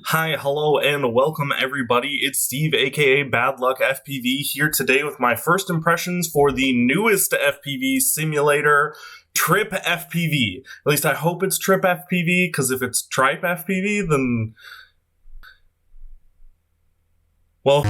Hi, hello, and welcome everybody. It's Steve, aka Bad Luck FPV, here today with my first impressions for the newest FPV simulator, Tryp FPV. At least I hope it's Tryp FPV, because if it's Tryp FPV, then... well...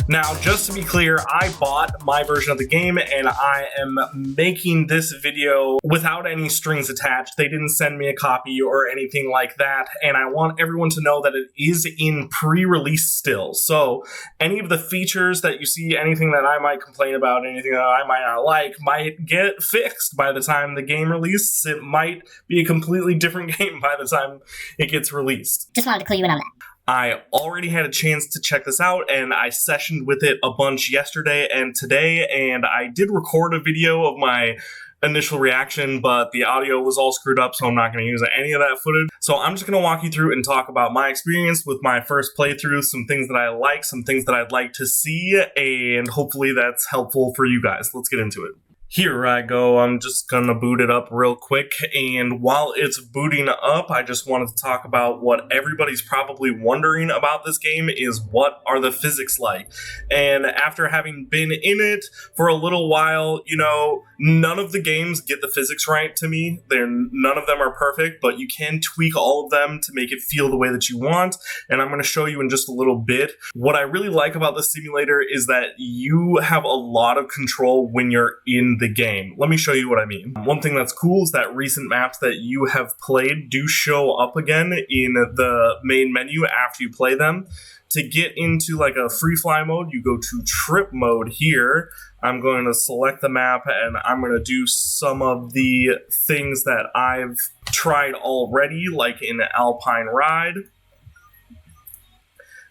Now, just to be clear, I bought my version of the game and I am making this video without any strings attached. They didn't send me a copy or anything like that, and I want everyone to know that it is in pre-release still. So any of the features that you see, anything that I might complain about, anything that I might not like, might get fixed by the time the game releases. It might be a completely different game by the time it gets released. Just wanted to clue you in on that. I already had a chance to check this out, and I sessioned with it a bunch yesterday and today, and I did record a video of my initial reaction, but the audio was all screwed up, so I'm not going to use any of that footage. So I'm just going to walk you through and talk about my experience with my first playthrough, some things that I like, some things that I'd like to see, and hopefully that's helpful for you guys. Let's get into it. Here I go, I'm just gonna boot it up real quick, and while it's booting up, I just wanted to talk about what everybody's probably wondering about this game is what are the physics like? And after having been in it for a little while, you know, none of the games get the physics right to me. None of them are perfect, but you can tweak all of them to make it feel the way that you want, and I'm gonna show you in just a little bit. What I really like about the simulator is that you have a lot of control when you're in the game. Let me show you what I mean. One thing that's cool is that recent maps that you have played do show up again in the main menu after you play them. To get into like a free fly mode, you go to Tryp mode here. I'm going to select the map and I'm going to do some of the things that I've tried already, like in Alpine Ride.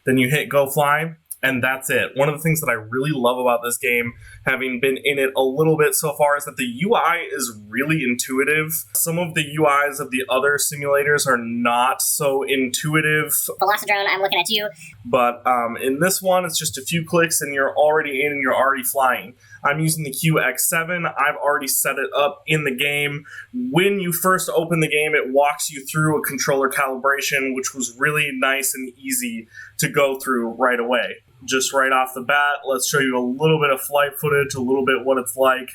Then you hit Go Fly. And that's it. One of the things that I really love about this game, having been in it a little bit so far, is that the UI is really intuitive. Some of the UIs of the other simulators are not so intuitive. Velocidrone, I'm looking at you. But in this one, it's just a few clicks and you're already in and you're already flying. I'm using the QX7. I've already set it up in the game. When you first open the game, it walks you through a controller calibration, which was really nice and easy to go through right away. Just right off the bat, let's show you a little bit of flight footage, a little bit what it's like.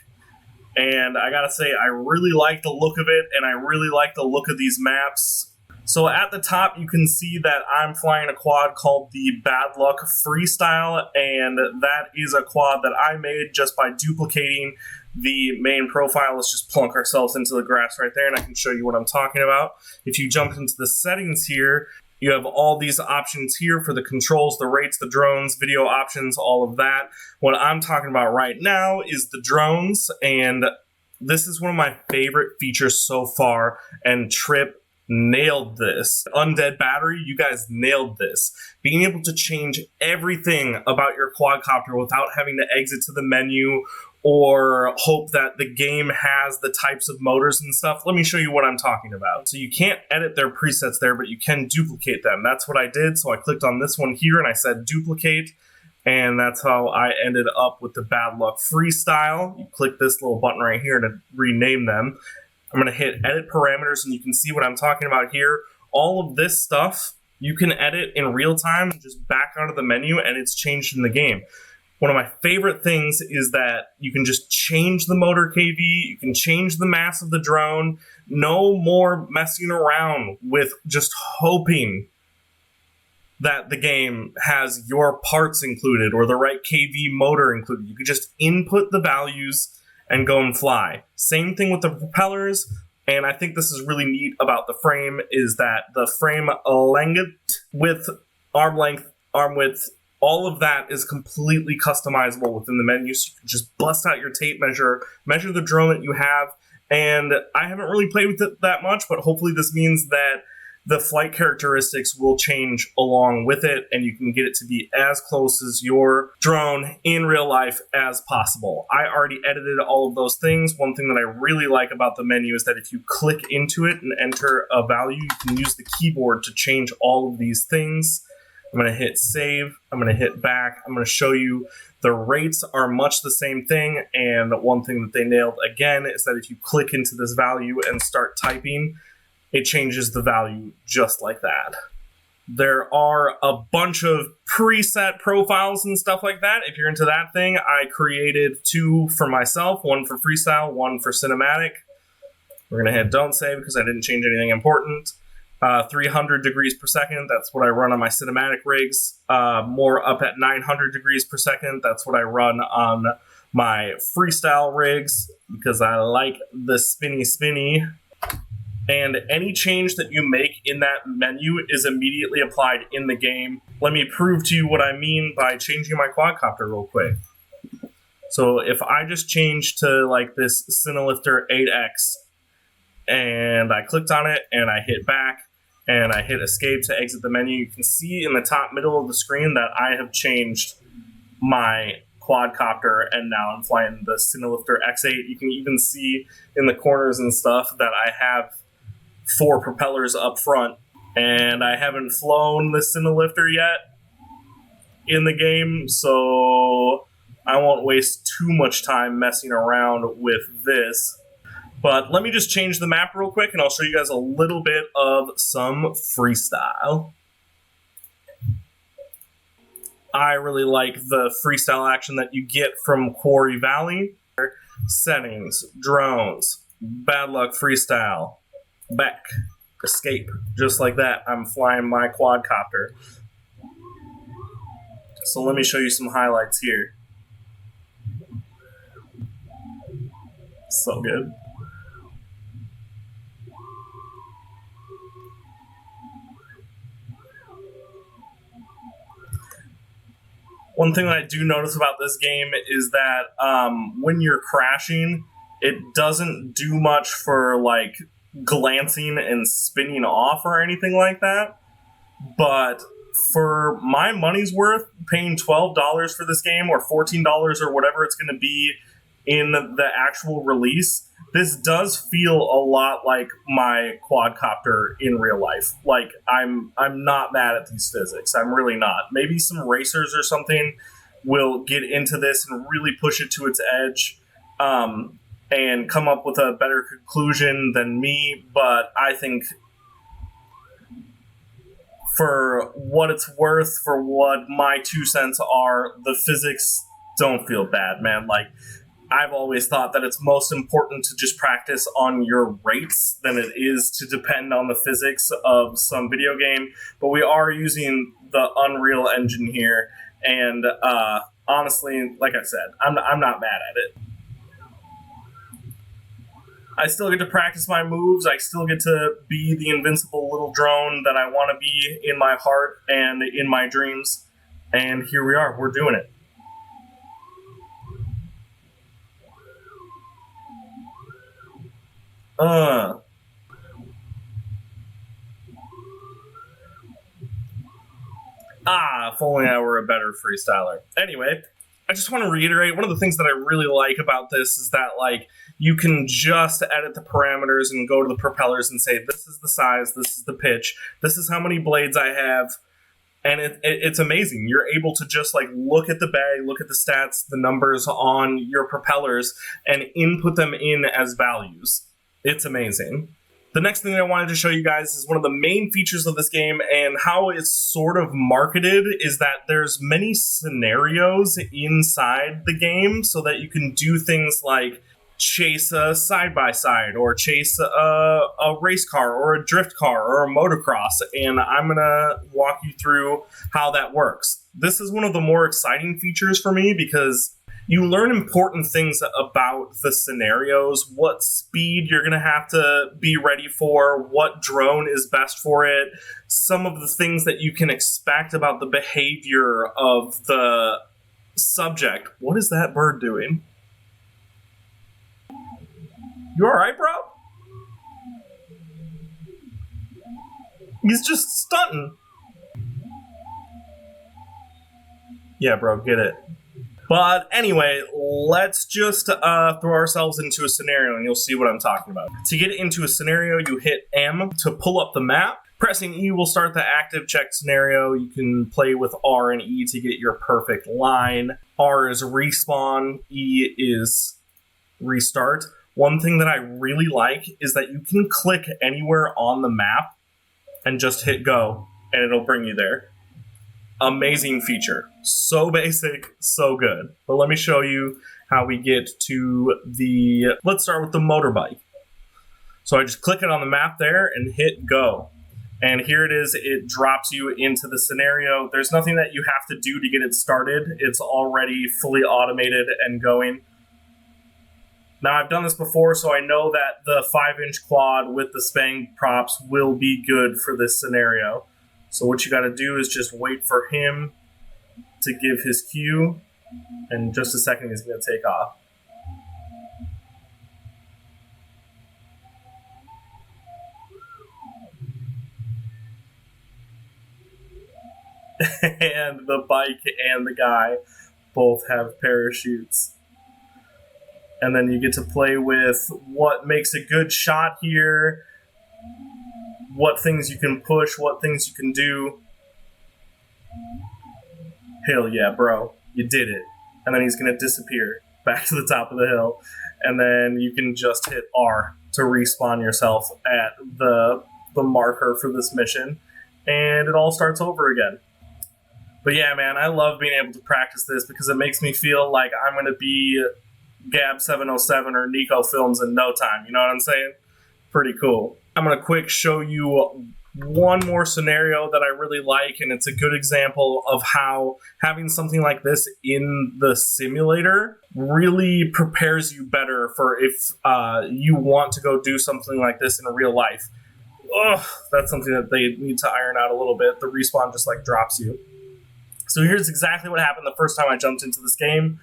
And I gotta say, I really like the look of it, and I really like the look of these maps. So at the top, you can see that I'm flying a quad called the Bad Luck Freestyle, and that is a quad that I made just by duplicating the main profile. Let's just plunk ourselves into the grass right there, and I can show you what I'm talking about. If you jump into the settings here, you have all these options here for the controls, the rates, the drones, video options, all of that. What I'm talking about right now is the drones, and this is one of my favorite features so far, and Tryp nailed this. Undead Battery, you guys nailed this. Being able to change everything about your quadcopter without having to exit to the menu or hope that the game has the types of motors and stuff. Let me show you what I'm talking about. So you can't edit their presets there, but you can duplicate them. That's what I did. So I clicked on this one here and I said duplicate, and that's how I ended up with the Bad Luck Freestyle. You click this little button right here to rename them. I'm going to hit edit parameters, and you can see what I'm talking about here. All of this stuff you can edit in real time, just back out of the menu, and it's changed in the game. One of my favorite things is that you can just change the motor KV, you can change the mass of the drone. No more messing around with just hoping that the game has your parts included or the right KV motor included. You can just input the values and go and fly. Same thing with the propellers, and I think this is really neat about the frame is that the frame length, width, arm width, all of that is completely customizable within the menu, so you can just bust out your tape measure, measure the drone that you have, and I haven't really played with it that much, but hopefully this means that the flight characteristics will change along with it, and you can get it to be as close as your drone in real life as possible. I already edited all of those things. One thing that I really like about the menu is that if you click into it and enter a value, you can use the keyboard to change all of these things. I'm going to hit save. I'm going to hit back. I'm going to show you the rates are much the same thing. And one thing that they nailed again is that if you click into this value and start typing, it changes the value just like that. There are a bunch of preset profiles and stuff like that. If you're into that thing, I created 2 for myself, 1 for freestyle, 1 for cinematic. We're going to hit don't save because I didn't change anything important. 300 degrees per second, that's what I run on my cinematic rigs. More up at 900 degrees per second, that's what I run on my freestyle rigs because I like the spinny. And any change that you make in that menu is immediately applied in the game. Let me prove to you what I mean by changing my quadcopter real quick. So if I just change to like this Cinelifter 8X, and I clicked on it, and I hit back, and I hit escape to exit the menu, you can see in the top middle of the screen that I have changed my quadcopter, and now I'm flying the Cinelifter X8. You can even see in the corners and stuff that I have 4 propellers up front, and I haven't flown the Cinelifter yet in the game, so I won't waste too much time messing around with this. But let me just change the map real quick, and I'll show you guys a little bit of some freestyle. I really like the freestyle action that you get from Quarry Valley. Settings, drones, bad luck freestyle, back, escape. Just like that, I'm flying my quadcopter. So let me show you some highlights here. So good. One thing that I do notice about this game is that when you're crashing, it doesn't do much for like glancing and spinning off or anything like that. But for my money's worth, paying $12 for this game or $14 or whatever it's going to be in the actual release, this does feel a lot like my quadcopter in real life. Like I'm not mad at these physics. I'm really not. Maybe some racers or something will get into this and really push it to its edge and come up with a better conclusion than me. But I think for what it's worth, for what my 2 cents are, the physics don't feel bad, man. Like, I've always thought that it's most important to just practice on your rates than it is to depend on the physics of some video game. But we are using the Unreal Engine here, and honestly, like I said, I'm not mad at it. I still get to practice my moves. I still get to be the invincible little drone that I want to be in my heart and in my dreams. And here we are. We're doing it. If only I were a better freestyler. Anyway, I just want to reiterate, one of the things that I really like about this is that, like, you can just edit the parameters and go to the propellers and say, this is the size, this is the pitch, this is how many blades I have, and it's amazing. You're able to just, like, look at the bag, look at the stats, the numbers on your propellers, and input them in as values. It's amazing. The next thing that I wanted to show you guys is one of the main features of this game and how it's sort of marketed is that there's many scenarios inside the game so that you can do things like chase a side-by-side or chase a race car or a drift car or a motocross, and I'm going to walk you through how that works. This is one of the more exciting features for me because you learn important things about the scenarios, what speed you're going to have to be ready for, what drone is best for it, some of the things that you can expect about the behavior of the subject. What is that bird doing? You alright, bro? He's just stunting. Yeah, bro, get it. But anyway, let's just throw ourselves into a scenario and you'll see what I'm talking about. To get into a scenario, you hit M to pull up the map. Pressing E will start the active check scenario. You can play with R and E to get your perfect line. R is respawn, E is restart. One thing that I really like is that you can click anywhere on the map and just hit go, and it'll bring you there. Amazing feature. So basic, so good. But let me show you how we get to the... Let's start with the motorbike. So I just click it on the map there and hit go. And here it is, it drops you into the scenario. There's nothing that you have to do to get it started. It's already fully automated and going. Now, I've done this before, so I know that the 5-inch quad with the Spang props will be good for this scenario. So what you gotta do is just wait for him to give his cue, and in just a second he's gonna take off. And the bike and the guy both have parachutes. And then you get to play with what makes a good shot here, what things you can push, what things you can do. Hell yeah, bro. You did it. And then he's going to disappear back to the top of the hill. And then you can just hit R to respawn yourself at the marker for this mission. And it all starts over again. But yeah, man, I love being able to practice this because it makes me feel like I'm going to be Gab 707 or Nico Films in no time. You know what I'm saying? Pretty cool. I'm going to quick show you one more scenario that I really like, and it's a good example of how having something like this in the simulator really prepares you better for if you want to go do something like this in real life. Ugh, that's something that they need to iron out a little bit. The respawn just like drops you. So here's exactly what happened the first time I jumped into this game.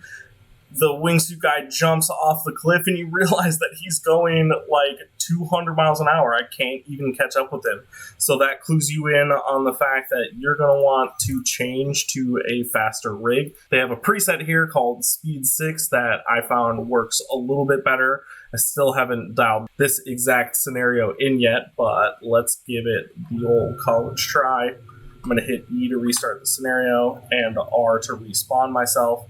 The wingsuit guy jumps off the cliff and you realize that he's going like 200 miles an hour. I can't even catch up with him. So that clues you in on the fact that you're going to want to change to a faster rig. They have a preset here called Speed 6 that I found works a little bit better. I still haven't dialed this exact scenario in yet, but let's give it the old college try. I'm going to hit E to restart the scenario and R to respawn myself.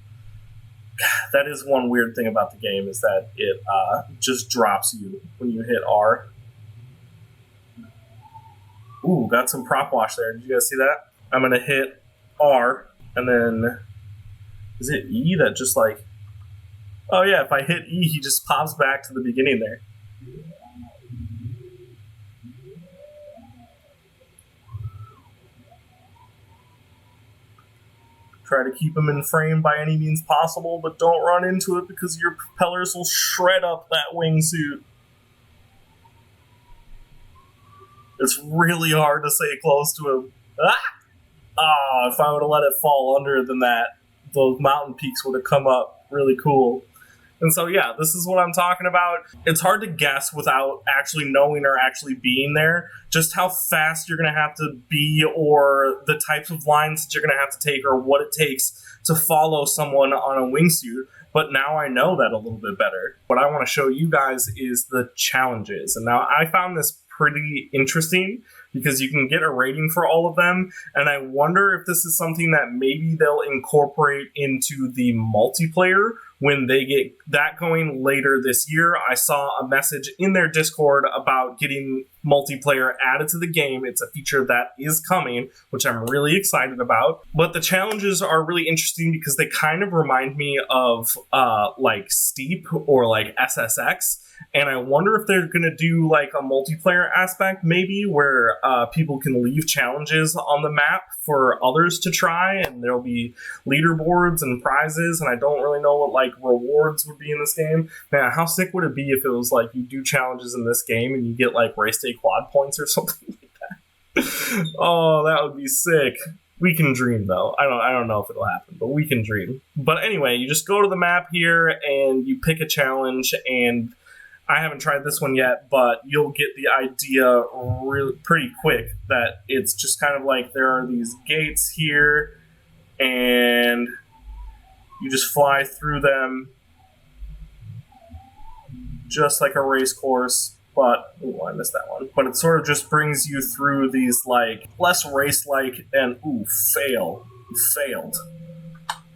That is one weird thing about the game, is that it just drops you when you hit R. Ooh, got some prop wash there. Did you guys see that? I'm going to hit R, and then... Is it E that just like... Oh yeah, if I hit E, he just pops back to the beginning there. Try to keep them in frame by any means possible, but don't run into it because your propellers will shred up that wingsuit. It's really hard to stay close to him. If I would have let it fall under than that, those mountain peaks would have come up really cool. And so, yeah, this is what I'm talking about. It's hard to guess without actually knowing or actually being there just how fast you're going to have to be, or the types of lines that you're going to have to take, or what it takes to follow someone on a wingsuit. But now I know that a little bit better. What I want to show you guys is the challenges. And now I found this pretty interesting because you can get a rating for all of them, and I wonder if this is something that maybe they'll incorporate into the multiplayer when they get that going later this year. I saw a message in their Discord about getting multiplayer added to the game. It's a feature that is coming, which I'm really excited about. But the challenges are really interesting because they kind of remind me of like Steep or like SSX. And I wonder if they're going to do like a multiplayer aspect maybe where people can leave challenges on the map for others to try, and there'll be leaderboards and prizes, and I don't really know what like rewards would be in this game. Man, how sick would it be if it was like you do challenges in this game and you get like race day quad points or something like that? Oh, that would be sick. We can dream though. I don't know if it'll happen, but we can dream. But anyway, you just go to the map here and you pick a challenge, and I haven't tried this one yet, but you'll get the idea pretty quick that it's just kind of like there are these gates here, and you just fly through them just like a race course. but ooh, I missed that one. But it sort of just brings you through these like less race-like and ooh, failed.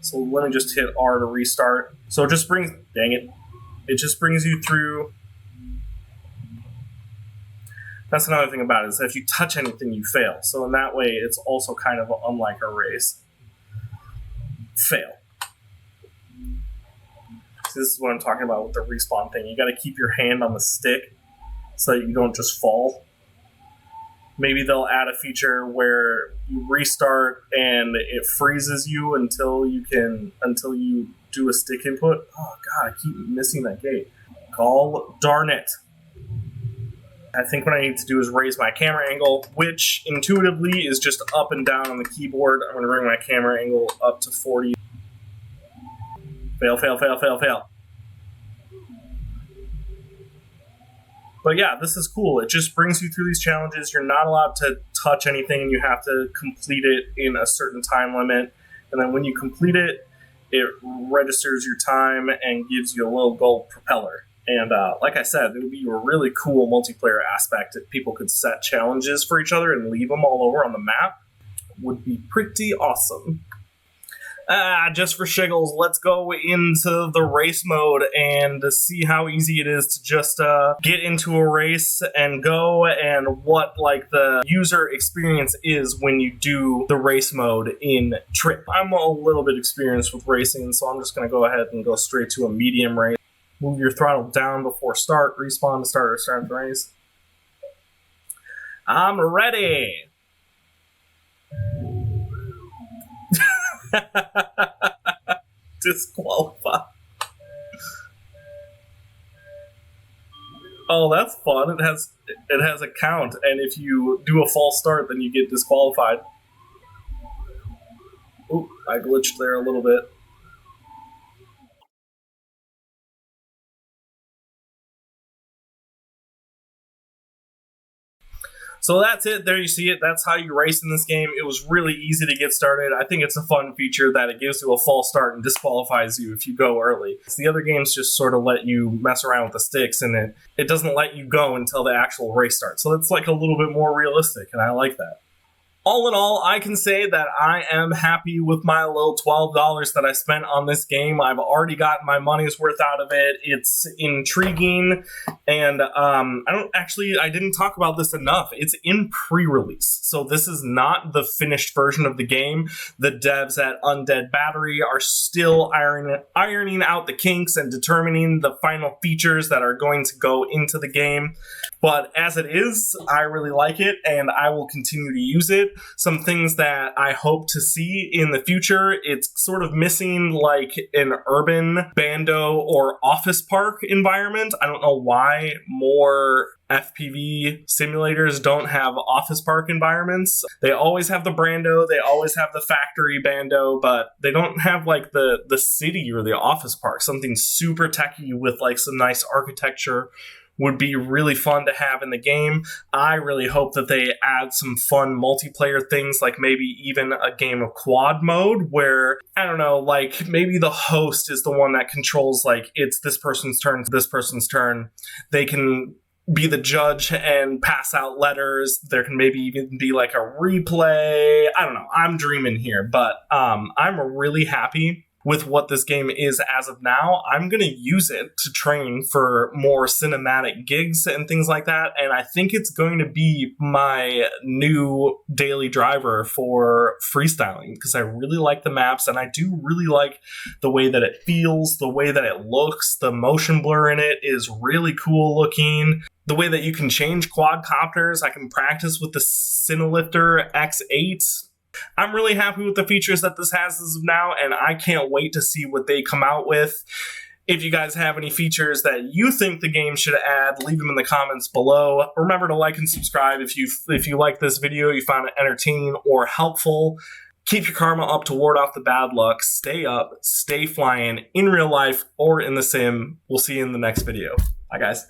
So let me just hit R to restart. So it just brings, dang it, it just brings you through. That's another thing about it, is that if you touch anything, you fail. So in that way, it's also kind of unlike a race. Fail. So this is what I'm talking about with the respawn thing. You got to keep your hand on the stick so that you don't just fall. Maybe they'll add a feature where you restart and it freezes you until you do a stick input. Oh god, I keep missing that gate. Gall darn it. I think what I need to do is raise my camera angle, which intuitively is just up and down on the keyboard. I'm going to bring my camera angle up to 40. Fail, fail, fail, fail, fail. But yeah, this is cool. It just brings you through these challenges. You're not allowed to touch anything, and you have to complete it in a certain time limit. And then when you complete it, it registers your time and gives you a little gold propeller. And like I said, it would be a really cool multiplayer aspect if people could set challenges for each other and leave them all over on the map. Would be pretty awesome. Just for shiggles, let's go into the race mode and see how easy it is to just get into a race and go, and what like the user experience is when you do the race mode in Tryp. I'm a little bit experienced with racing, so I'm just going to go ahead and go straight to a medium race. Move your throttle down before start, respawn to start the race. I'm ready! Disqualified. Oh, that's fun. It has a count, and if you do a false start, then you get disqualified. Oop, I glitched there a little bit. So that's it. There you see it. That's how you race in this game. It was really easy to get started. I think it's a fun feature that it gives you a false start and disqualifies you if you go early. The other games just sort of let you mess around with the sticks, and it doesn't let you go until the actual race starts. So it's like a little bit more realistic, and I like that. All in all, I can say that I am happy with my little $12 that I spent on this game. I've already gotten my money's worth out of it. It's intriguing, and I didn't talk about this enough. It's in pre-release, so this is not the finished version of the game. The devs at Undead Battery are still ironing out the kinks and determining the final features that are going to go into the game. But as it is, I really like it, and I will continue to use it. Some things that I hope to see in the future, it's sort of missing like an urban bando or office park environment. I don't know why more FPV simulators don't have office park environments. They always have the Brando, they always have the factory bando, but they don't have like the city or the office park. Something super techy with like some nice architecture would be really fun to have in the game. I really hope that they add some fun multiplayer things, like maybe even a game of quad mode where, I don't know, like maybe the host is the one that controls, like, it's this person's turn to this person's turn. They can be the judge and pass out letters. There can maybe even be like a replay. I don't know. I'm dreaming here, but I'm really happy with what this game is as of now. I'm going to use it to train for more cinematic gigs and things like that, and I think it's going to be my new daily driver for freestyling, because I really like the maps, and I do really like the way that it feels, the way that it looks. The motion blur in it is really cool looking. The way that you can change quadcopters, I can practice with the Cinelifter X8. I'm really happy with the features that this has as of now, and I can't wait to see what they come out with. If you guys have any features that you think the game should add, leave them in the comments below. Remember to like and subscribe if you like this video, you found it entertaining or helpful. Keep your karma up to ward off the bad luck. Stay up, stay flying in real life or in the sim. We'll see you in the next video. Bye, guys.